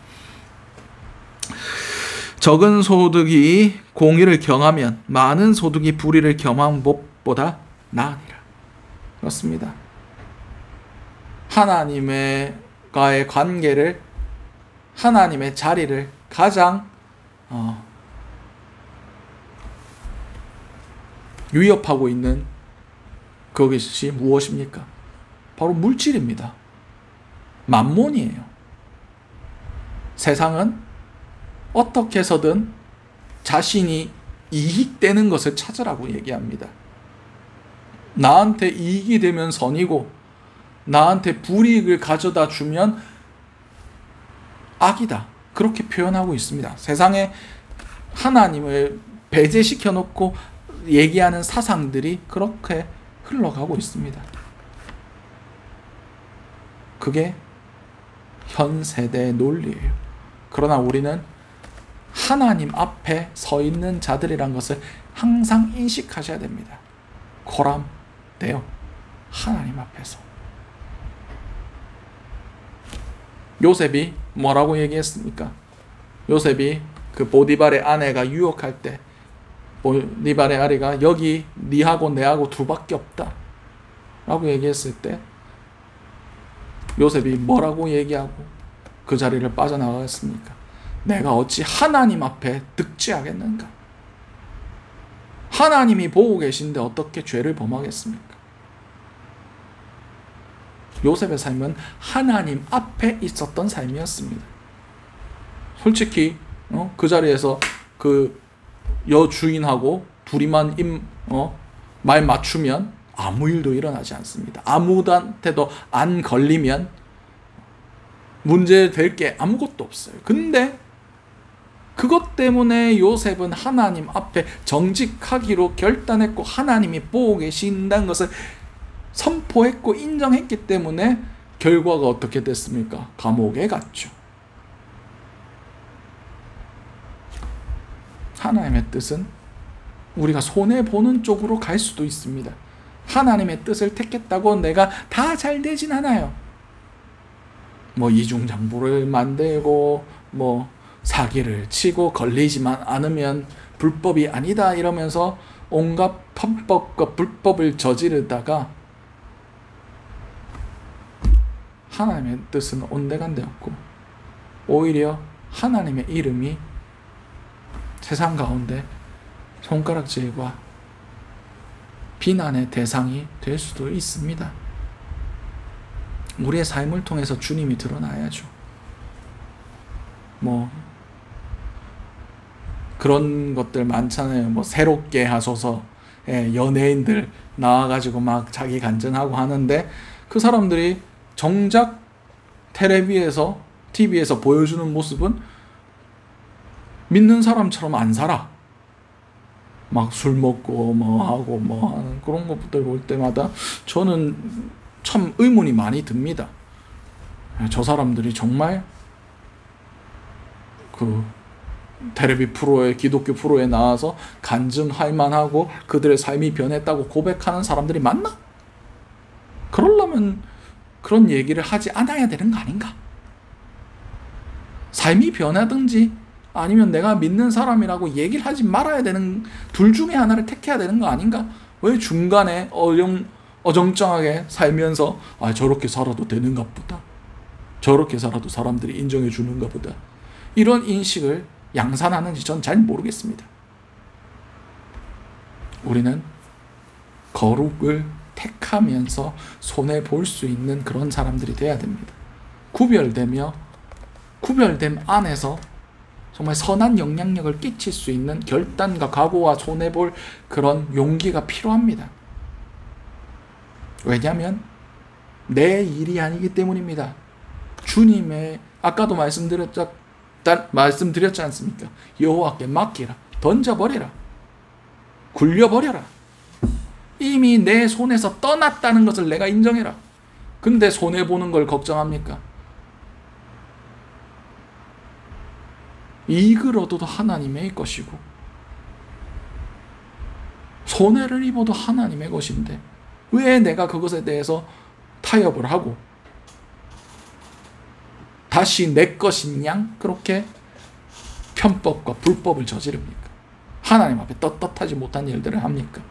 적은 소득이 공의를 경하면 많은 소득이 불의를 경한 법보다 나으니라. 그렇습니다. 하나님과의 관계를, 하나님의 자리를 가장 위협하고 있는 그것이 무엇입니까? 바로 물질입니다. 만몬이에요. 세상은 어떻게 해서든 자신이 이익되는 것을 찾으라고 얘기합니다. 나한테 이익이 되면 선이고 나한테 불이익을 가져다 주면 악이다. 그렇게 표현하고 있습니다. 세상에 하나님을 배제시켜 놓고 얘기하는 사상들이 그렇게 흘러가고 있습니다. 그게 현 세대의 논리예요. 그러나 우리는 하나님 앞에 서 있는 자들이란 것을 항상 인식하셔야 됩니다. 고람돼요. 하나님 앞에서. 요셉이 뭐라고 얘기했습니까? 요셉이 그 보디발의 아내가 유혹할 때 보디발의 아내가 여기 니하고 내하고 둘밖에 없다 라고 얘기했을 때 요셉이 뭐라고 얘기하고 그 자리를 빠져나가겠습니까? 내가 어찌 하나님 앞에 득죄하겠는가? 하나님이 보고 계신데 어떻게 죄를 범하겠습니까? 요셉의 삶은 하나님 앞에 있었던 삶이었습니다. 솔직히 그 자리에서 그 여주인하고 둘이만 말 맞추면 아무 일도 일어나지 않습니다. 아무한테도 안 걸리면 문제될 게 아무것도 없어요. 근데 그것 때문에 요셉은 하나님 앞에 정직하기로 결단했고 하나님이 보고 계신다는 것을 선포했고 인정했기 때문에 결과가 어떻게 됐습니까? 감옥에 갔죠. 하나님의 뜻은 우리가 손해보는 쪽으로 갈 수도 있습니다. 하나님의 뜻을 택했다고 내가 다 잘 되진 않아요. 뭐 이중장부를 만들고 뭐 사기를 치고 걸리지만 않으면 불법이 아니다 이러면서 온갖 편법과 불법을 저지르다가 하나님의 뜻은 온데간데였고 오히려 하나님의 이름이 세상 가운데 손가락질과 비난의 대상이 될 수도 있습니다. 우리의 삶을 통해서 주님이 드러나야죠. 뭐 그런 것들 많잖아요. 뭐 새롭게 하소서 연예인들 나와가지고 막 자기 간증하고 하는데 그 사람들이 정작 텔레비에서 TV에서 보여주는 모습은 믿는 사람처럼 안 살아. 막 술 먹고 뭐 하고 뭐 하는 그런 것들 볼 때마다 저는 참 의문이 많이 듭니다. 저 사람들이 정말 그 텔레비 프로에 기독교 프로에 나와서 간증할 만하고 그들의 삶이 변했다고 고백하는 사람들이 맞나? 그러려면 그런 얘기를 하지 않아야 되는 거 아닌가? 삶이 변하든지 아니면 내가 믿는 사람이라고 얘기를 하지 말아야 되는 둘 중에 하나를 택해야 되는 거 아닌가? 왜 중간에 어정쩡하게 살면서 저렇게 살아도 되는가 보다. 저렇게 살아도 사람들이 인정해 주는가 보다. 이런 인식을 양산하는지 전 잘 모르겠습니다. 우리는 거룩을 택하면서 손해볼 수 있는 그런 사람들이 돼야 됩니다. 구별됨 안에서 정말 선한 영향력을 끼칠 수 있는 결단과 각오와 손해볼 그런 용기가 필요합니다. 왜냐하면 내 일이 아니기 때문입니다. 주님의 아까도 말씀드렸지 않습니까? 여호와께 맡기라. 던져버리라. 굴려버려라. 이미 내 손에서 떠났다는 것을 내가 인정해라. 근데 손해보는 걸 걱정합니까? 이익을 얻어도 하나님의 것이고 손해를 입어도 하나님의 것인데 왜 내가 그것에 대해서 타협을 하고 다시 내 것인 양 그렇게 편법과 불법을 저지릅니까? 하나님 앞에 떳떳하지 못한 일들을 합니까?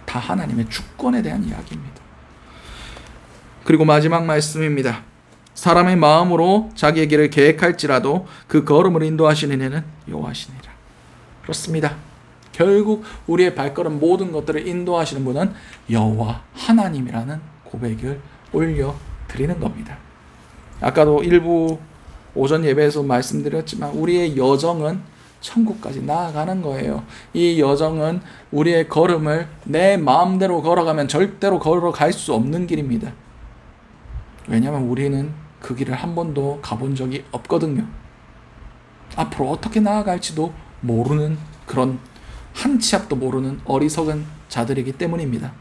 다 하나님의 주권에 대한 이야기입니다. 그리고 마지막 말씀입니다. 사람의 마음으로 자기의 길을 계획할지라도 그 걸음을 인도하시는 이는 여호와시니라. 그렇습니다. 결국 우리의 발걸음 모든 것들을 인도하시는 분은 여호와 하나님이라는 고백을 올려드리는 겁니다. 아까도 일부 오전 예배에서 말씀드렸지만 우리의 여정은 천국까지 나아가는 거예요. 이 여정은 우리의 걸음을 내 마음대로 걸어가면 절대로 걸어갈 수 없는 길입니다. 왜냐하면 우리는 그 길을 한 번도 가본 적이 없거든요. 앞으로 어떻게 나아갈지도 모르는 그런 한 치 앞도 모르는 어리석은 자들이기 때문입니다.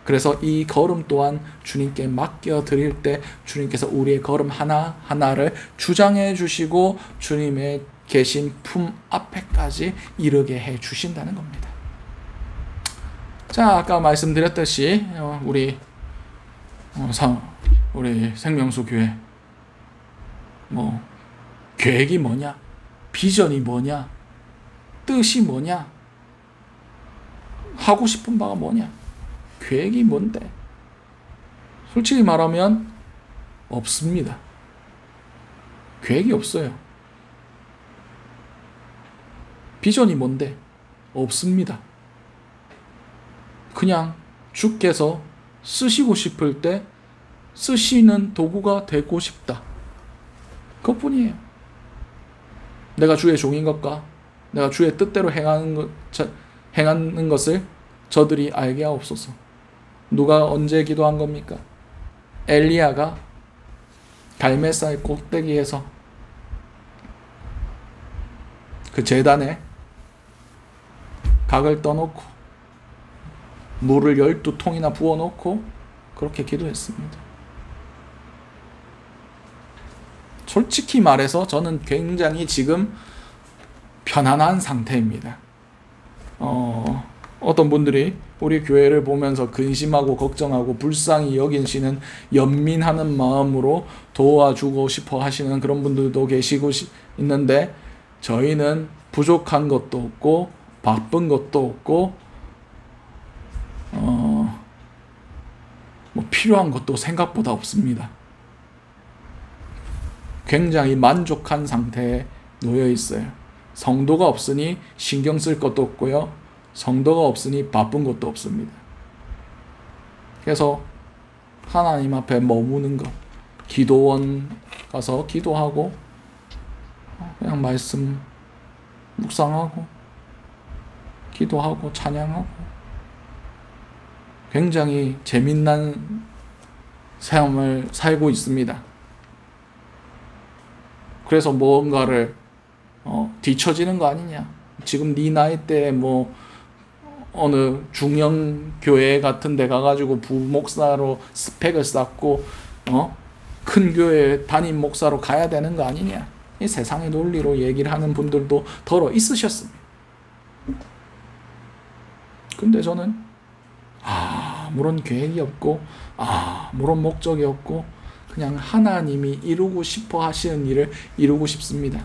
그래서 이 걸음 또한 주님께 맡겨드릴 때 주님께서 우리의 걸음 하나하나를 주장해 주시고 주님의 계신 품 앞에까지 이르게 해 주신다는 겁니다. 자, 아까 말씀드렸듯이 우리 생명수 교회 계획이 뭐냐, 비전이 뭐냐, 뜻이 뭐냐, 하고 싶은 바가 뭐냐, 계획이 뭔데? 솔직히 말하면 없습니다. 계획이 없어요. 비전이 뭔데? 없습니다. 그냥 주께서 쓰시고 싶을 때 쓰시는 도구가 되고 싶다. 그것뿐이에요. 내가 주의 종인 것과 내가 주의 뜻대로 행하는 것을 저들이 알게 하옵소서. 누가 언제 기도한 겁니까? 엘리야가 갈멜산 꼭대기에서 그 제단에 각을 떠놓고 물을 12통이나 부어놓고 그렇게 기도했습니다. 솔직히 말해서 저는 굉장히 지금 편안한 상태입니다. 어떤 분들이 우리 교회를 보면서 근심하고 걱정하고 불쌍히 여기시는 연민하는 마음으로 도와주고 싶어 하시는 그런 분들도 계시고 있는데 저희는 부족한 것도 없고 바쁜 것도 없고 필요한 것도 생각보다 없습니다. 굉장히 만족한 상태에 놓여 있어요. 성도가 없으니 신경 쓸 것도 없고요. 성도가 없으니 바쁜 것도 없습니다. 그래서 하나님 앞에 머무는 것, 기도원 가서 기도하고 그냥 말씀 묵상하고 기도하고 찬양하고 굉장히 재미난 삶을 살고 있습니다. 그래서 뭔가를 뒤처지는 거 아니냐. 지금 네 나이 때 어느 중형 교회 같은 데 가가지고 부목사로 스펙을 쌓고 큰 교회 담임 목사로 가야 되는 거 아니냐. 이 세상의 논리로 얘기를 하는 분들도 더러 있으셨습니다. 근데 저는 아무런 계획이 없고 아무런 목적이 없고 그냥 하나님이 이루고 싶어 하시는 일을 이루고 싶습니다.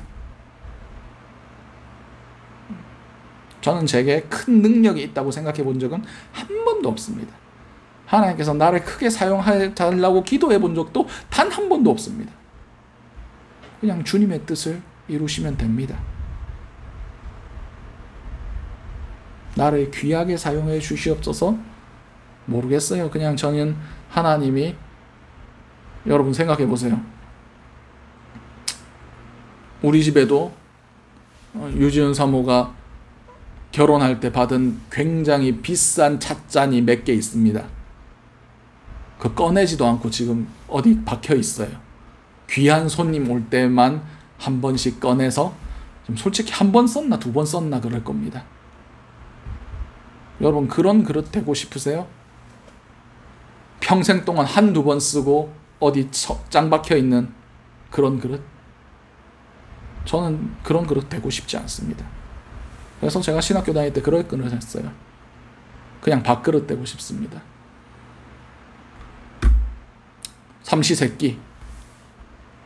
저는 제게 큰 능력이 있다고 생각해 본 적은 한 번도 없습니다. 하나님께서 나를 크게 사용해달라고 기도해 본 적도 단 한 번도 없습니다. 그냥 주님의 뜻을 이루시면 됩니다. 나를 귀하게 사용해 주시옵소서. 모르겠어요. 그냥 저는 하나님이 여러분 생각해 보세요. 우리 집에도 유지은 사모가 결혼할 때 받은 굉장히 비싼 찻잔이 몇 개 있습니다. 그 꺼내지도 않고 지금 어디 박혀 있어요. 귀한 손님 올 때만 한 번씩 꺼내서 좀 솔직히 한 번 썼나 두 번 썼나 그럴 겁니다. 여러분 그런 그릇 되고 싶으세요? 평생 동안 한두 번 쓰고 어디 짱 박혀 있는 그런 그릇? 저는 그런 그릇 되고 싶지 않습니다. 그래서 제가 신학교 다닐 때 그럴 그릇 했어요. 그냥 밥그릇 되고 싶습니다. 삼시세끼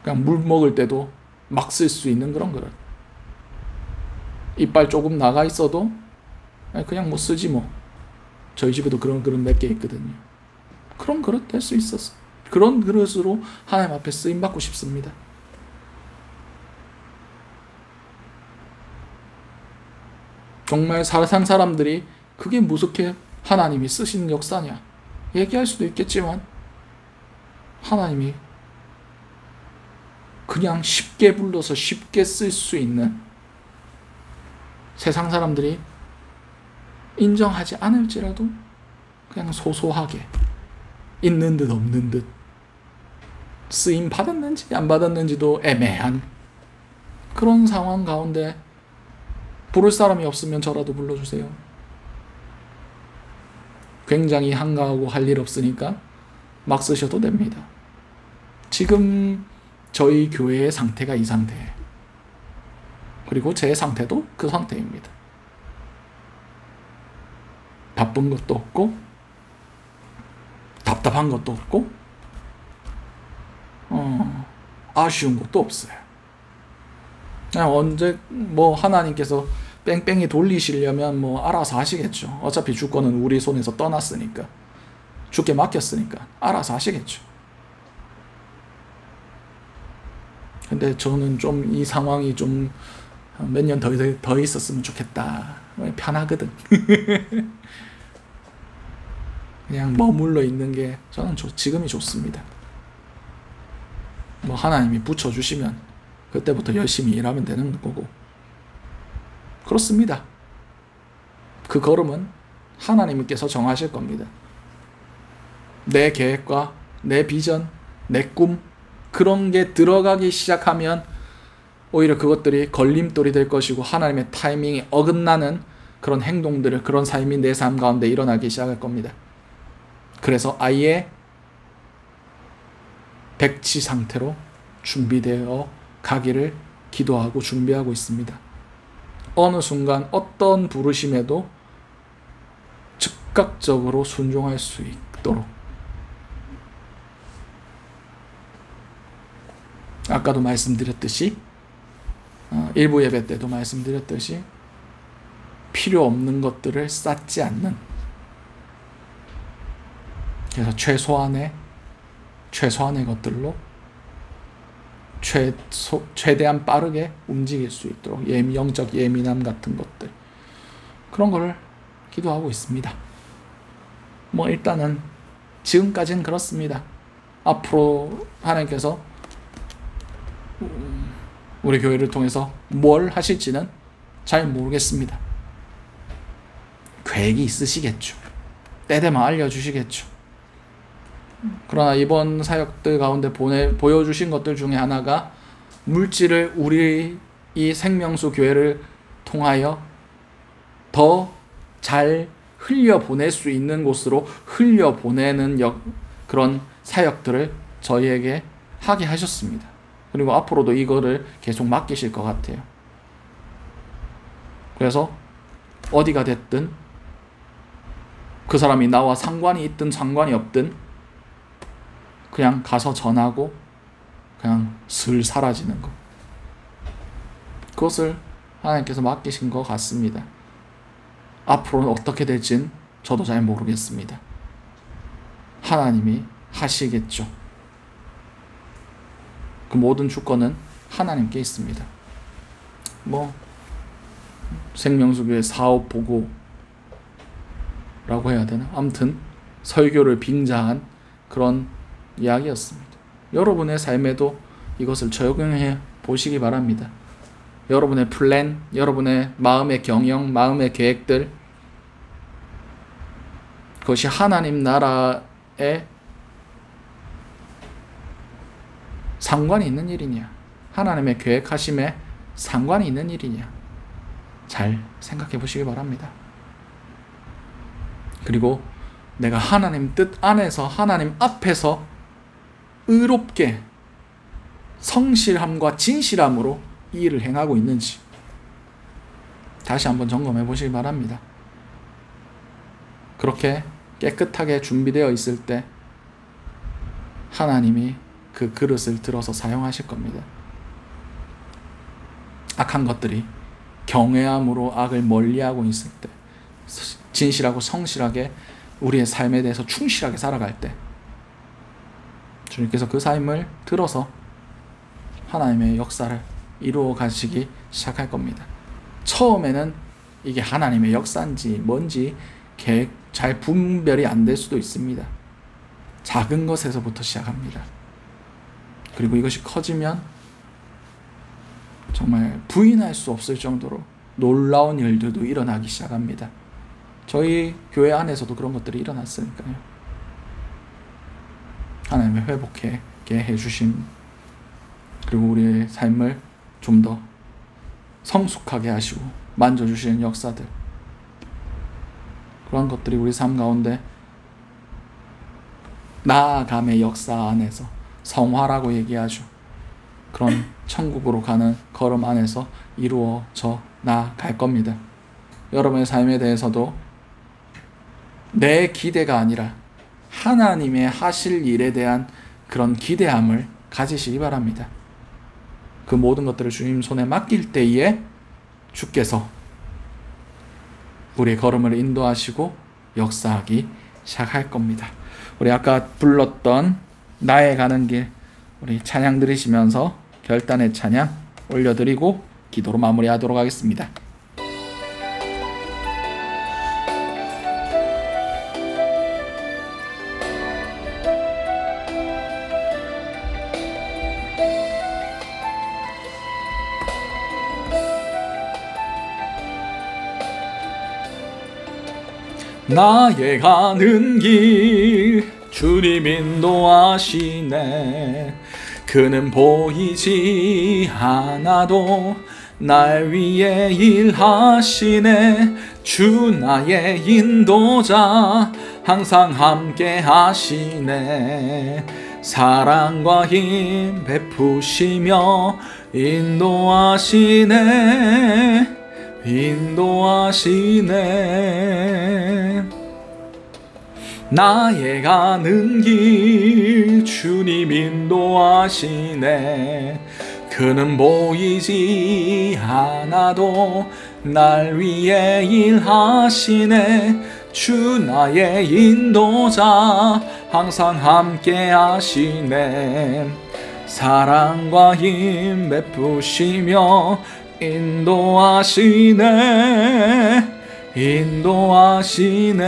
그냥 물 먹을 때도 막 쓸 수 있는 그런 그릇. 이빨 조금 나가 있어도 그냥 쓰지 뭐. 저희 집에도 그런 그릇 몇 개 있거든요. 그런 그릇 될 수 있었어. 그런 그릇으로 하나님 앞에 쓰임 받고 싶습니다. 정말 세상 사람들이 그게 무섭게 하나님이 쓰시는 역사냐 얘기할 수도 있겠지만 하나님이 그냥 쉽게 불러서 쉽게 쓸 수 있는, 세상 사람들이 인정하지 않을지라도 그냥 소소하게 있는 듯 없는 듯 쓰임 받았는지 안 받았는지도 애매한 그런 상황 가운데 부를 사람이 없으면 저라도 불러주세요. 굉장히 한가하고 할 일 없으니까 막 쓰셔도 됩니다. 지금 저희 교회의 상태가 이 상태예요. 그리고 제 상태도 그 상태입니다. 바쁜 것도 없고 답답한 것도 없고 아쉬운 것도 없어요. 그냥 언제 뭐 하나님께서 뺑뺑이 돌리시려면 뭐 알아서 하시겠죠. 어차피 주권은 우리 손에서 떠났으니까, 주께 맡겼으니까 알아서 하시겠죠. 근데 저는 좀 이 상황이 좀 몇 년 더 있었으면 좋겠다. 편하거든. 그냥 머물러 있는 게 저는 지금이 좋습니다. 뭐 하나님이 붙여주시면 그때부터 열심히 일하면 되는 거고. 그렇습니다. 그 걸음은 하나님께서 정하실 겁니다. 내 계획과 내 비전, 내 꿈, 그런 게 들어가기 시작하면 오히려 그것들이 걸림돌이 될 것이고 하나님의 타이밍에 어긋나는 그런 행동들을, 그런 삶이 내 삶 가운데 일어나기 시작할 겁니다. 그래서 아예 백지 상태로 준비되어 가기를 기도하고 준비하고 있습니다. 어느 순간 어떤 부르심에도 즉각적으로 순종할 수 있도록. 아까도 말씀드렸듯이, 일부 예배 때도 말씀드렸듯이 필요 없는 것들을 쌓지 않는, 그래서 최소한의 것들로 최대한 빠르게 움직일 수 있도록, 영적 예민함 같은 것들, 그런 거를 기도하고 있습니다. 뭐 일단은 지금까지는 그렇습니다. 앞으로 하나님께서 우리 교회를 통해서 뭘 하실지는 잘 모르겠습니다. 계획이 있으시겠죠. 때 되면 알려주시겠죠. 그러나 이번 사역들 가운데 보여주신 것들 중에 하나가 물질을 우리 이 생명수 교회를 통하여 더 잘 흘려보낼 수 있는 곳으로 흘려보내는 그런 사역들을 저희에게 하게 하셨습니다. 그리고 앞으로도 이거를 계속 맡기실 것 같아요. 그래서 어디가 됐든 그 사람이 나와 상관이 있든 상관이 없든 그냥 가서 전하고 그냥 슬 사라지는 것, 그것을 하나님께서 맡기신 것 같습니다. 앞으로는 어떻게 될진 저도 잘 모르겠습니다. 하나님이 하시겠죠. 그 모든 주권은 하나님께 있습니다. 뭐 생명수교의 사업 보고라고 해야 되나? 아무튼 설교를 빙자한 그런 이야기였습니다. 여러분의 삶에도 이것을 적용해 보시기 바랍니다. 여러분의 플랜, 여러분의 마음의 경영, 마음의 계획들, 그것이 하나님 나라에 상관이 있는 일이냐, 하나님의 계획하심에 상관이 있는 일이냐, 잘 생각해 보시기 바랍니다. 그리고 내가 하나님 뜻 안에서, 하나님 앞에서 의롭게 성실함과 진실함으로 이 일을 행하고 있는지 다시 한번 점검해 보시기 바랍니다. 그렇게 깨끗하게 준비되어 있을 때 하나님이 그 그릇을 들어서 사용하실 겁니다. 악한 것들이 경외함으로 악을 멀리하고 있을 때, 진실하고 성실하게 우리의 삶에 대해서 충실하게 살아갈 때 주님께서 그 삶을 들어서 하나님의 역사를 이루어 가시기 시작할 겁니다. 처음에는 이게 하나님의 역사인지 뭔지 잘 분별이 안 될 수도 있습니다. 작은 것에서부터 시작합니다. 그리고 이것이 커지면 정말 부인할 수 없을 정도로 놀라운 일들도 일어나기 시작합니다. 저희 교회 안에서도 그런 것들이 일어났으니까요. 하나님의 회복하게 해주심, 그리고 우리의 삶을 좀 더 성숙하게 하시고 만져주시는 역사들, 그런 것들이 우리 삶 가운데 나아감의 역사 안에서, 성화라고 얘기하죠. 그런 천국으로 가는 걸음 안에서 이루어져 나갈 겁니다. 여러분의 삶에 대해서도 내 기대가 아니라 하나님의 하실 일에 대한 그런 기대함을 가지시기 바랍니다. 그 모든 것들을 주님 손에 맡길 때에 주께서 우리의 걸음을 인도하시고 역사하기 시작할 겁니다. 우리 아까 불렀던 나의 가는 길, 우리 찬양 들으시면서 결단의 찬양 올려드리고 기도로 마무리하도록 하겠습니다. 나의 가는 길 주님 인도하시네. 그는 보이지 않아도 날 위해 일하시네. 주 나의 인도자 항상 함께 하시네. 사랑과 힘 베푸시며 인도하시네. 인도하시네. 나의 가는 길 주님 인도하시네. 그는 보이지 않아도 날 위해 일하시네. 주 나의 인도자 항상 함께 하시네. 사랑과 힘 베푸시며 인도하시네. 인도하시네.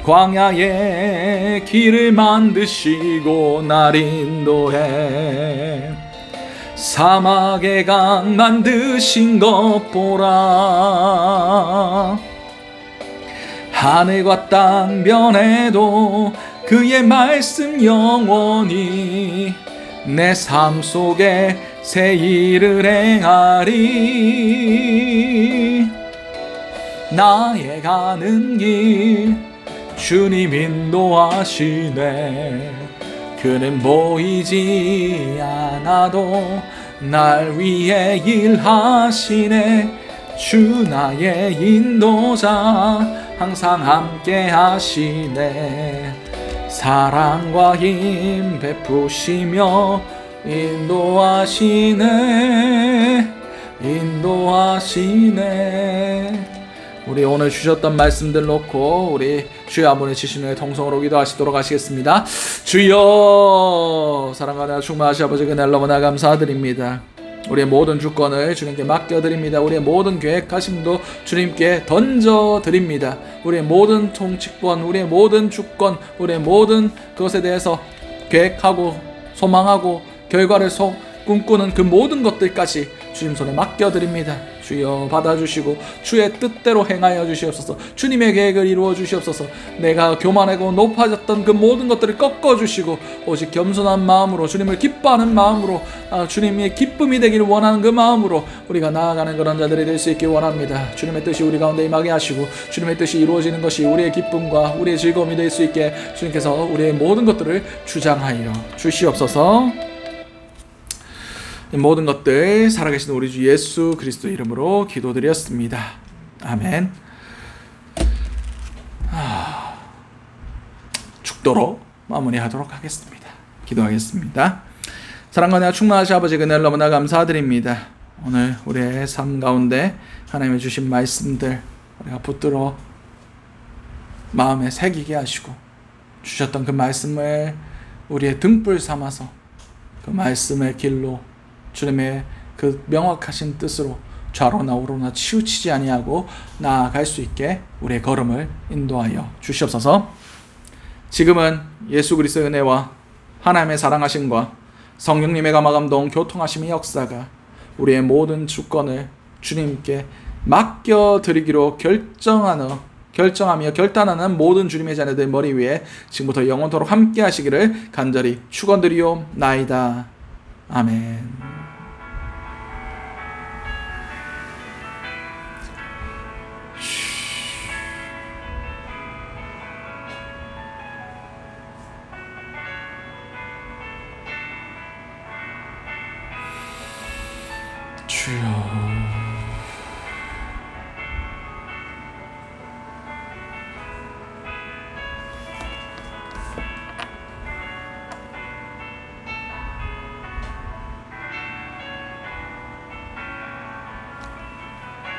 광야에 길을 만드시고 날 인도해. 사막에 강 만드신 것 보라. 하늘과 땅 변해도 그의 말씀 영원히 내 삶 속에 새 일을 행하리. 나의 가는 길 주님 인도하시네. 그는 보이지 않아도 날 위해 일하시네. 주 나의 인도자 항상 함께 하시네. 사랑과 힘 베푸시며 인도하시네. 인도하시네. 우리 오늘 주셨던 말씀들 놓고 우리 주여 한번 주시는 통성으로 기도하시도록 하시겠습니다. 주여, 사랑과 은혜가 충만하신 아버지 그날 너무나 감사드립니다. 우리의 모든 주권을 주님께 맡겨드립니다. 우리의 모든 계획하심도 주님께 던져드립니다. 우리의 모든 통치권, 우리의 모든 주권, 우리의 모든 그것에 대해서 계획하고 소망하고 결과를 꿈꾸는 그 모든 것들까지 주님 손에 맡겨드립니다. 주여 받아주시고 주의 뜻대로 행하여 주시옵소서. 주님의 계획을 이루어 주시옵소서. 내가 교만하고 높아졌던 그 모든 것들을 꺾어주시고 오직 겸손한 마음으로 주님을 기뻐하는 마음으로 주님의 기쁨이 되기를 원하는 그 마음으로 우리가 나아가는 그런 자들이 될 수 있길 원합니다. 주님의 뜻이 우리 가운데 임하게 하시고 주님의 뜻이 이루어지는 것이 우리의 기쁨과 우리의 즐거움이 될 수 있게 주님께서 우리의 모든 것들을 주장하여 주시옵소서. 이 모든 것들 살아계신 우리 주 예수 그리스도 이름으로 기도드렸습니다. 아멘. 축도로 마무리하도록 하겠습니다. 기도하겠습니다. 사랑과 은혜가 충만하신 아버지 그날 너무나 감사드립니다. 오늘 우리의 삶 가운데 하나님이 주신 말씀들 우리가 붙들어 마음에 새기게 하시고 주셨던 그 말씀을 우리의 등불 삼아서 그 말씀의 길로 주님의 그 명확하신 뜻으로 좌로나 우로나 치우치지 아니하고 나아갈 수 있게 우리의 걸음을 인도하여 주시옵소서. 지금은 예수 그리스도의 은혜와 하나님의 사랑하심과 성령님의 감화감동 교통하심의 역사가 우리의 모든 주권을 주님께 맡겨드리기로 결정하며 결단하는 모든 주님의 자녀들 머리 위에 지금부터 영원토록 함께 하시기를 간절히 축원드리옵나이다. 아멘. 주여